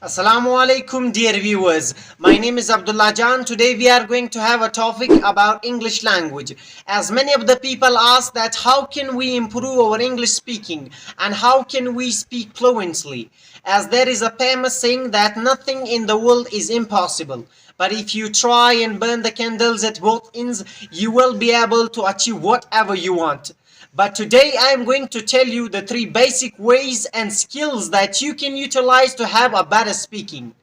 Assalamu alaikum dear viewers. My name is Abdullah Jan. Today we are going to have a topic about English language. As many of the people ask that how can we improve our English speaking and how can we speak fluently? As there is a famous saying that nothing in the world is impossible. But if you try and burn the candles at both ends, you will be able to achieve whatever you want. But today I am going to tell you the 3 basic ways and skills that you can utilize to have a better speaking.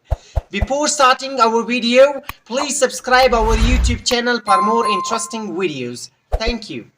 Before starting our video, please subscribe our YouTube channel for more interesting videos. Thank you.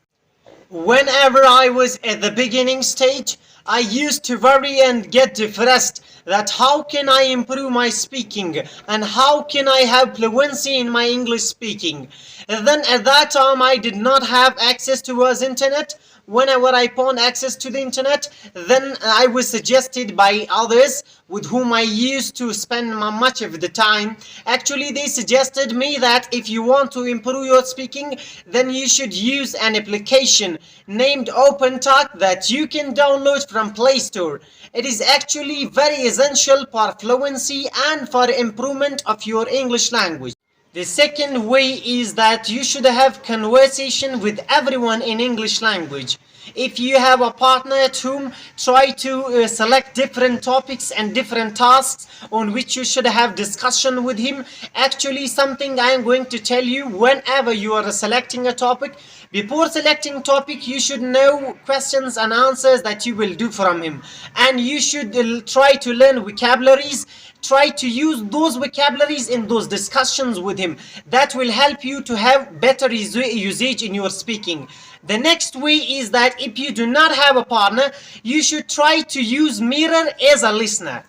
Whenever I was at the beginning stage, I used to worry and get depressed that how can I improve my speaking and how can I have fluency in my English speaking. And then at that time I did not have access towards internet. Whenever I found access to the internet, then I was suggested by others with whom I used to spend much of the time. Actually, they suggested me that if you want to improve your speaking, then you should use an application named OpenTalk that you can download from Play Store. It is actually very essential for fluency and for improvement of your English language. The second way is that you should have conversation with everyone in English language. If you have a partner at home, try to select different topics and different tasks on which you should have discussion with him. Actually, something I am going to tell you, whenever you are selecting a topic, before selecting topic, you should know questions and answers that you will do from him. And you should try to learn vocabularies. Try to use those vocabularies in those discussions with him. That will help you to have better usage in your speaking. The next way is that if you do not have a partner, you should try to use mirror as a listener.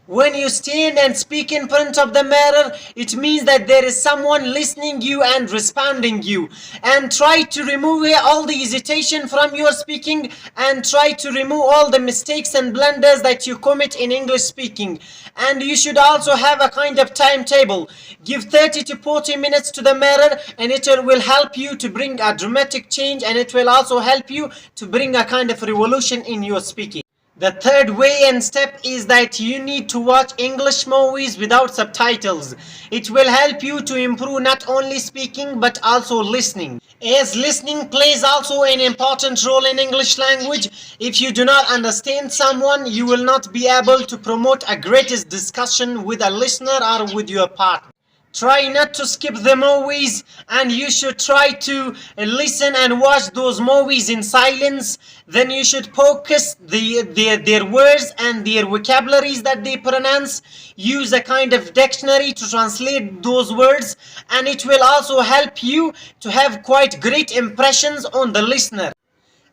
When you stand and speak in front of the mirror, it means that there is someone listening you and responding you. And try to remove all the hesitation from your speaking and try to remove all the mistakes and blunders that you commit in English speaking. And you should also have a kind of timetable. Give 30 to 40 minutes to the mirror and it will help you to bring a dramatic change, and it will also help you to bring a kind of revolution in your speaking. The third way and step is that you need to watch English movies without subtitles. It will help you to improve not only speaking but also listening. As listening plays also an important role in English language, if you do not understand someone, you will not be able to promote a greatest discussion with a listener or with your partner. Try not to skip the movies, and you should try to listen and watch those movies in silence. Then you should focus their words and their vocabularies that they pronounce. Use a kind of dictionary to translate those words, and it will also help you to have quite great impressions on the listener.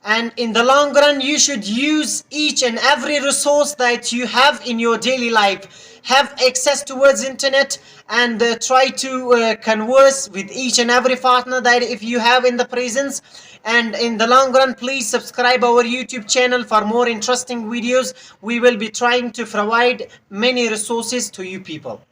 And in the long run, you should use each and every resource that you have in your daily life. Have access towards internet and try to converse with each and every partner that if you have in the presence. And in the long run, please subscribe our YouTube channel for more interesting videos. We will be trying to provide many resources to you people.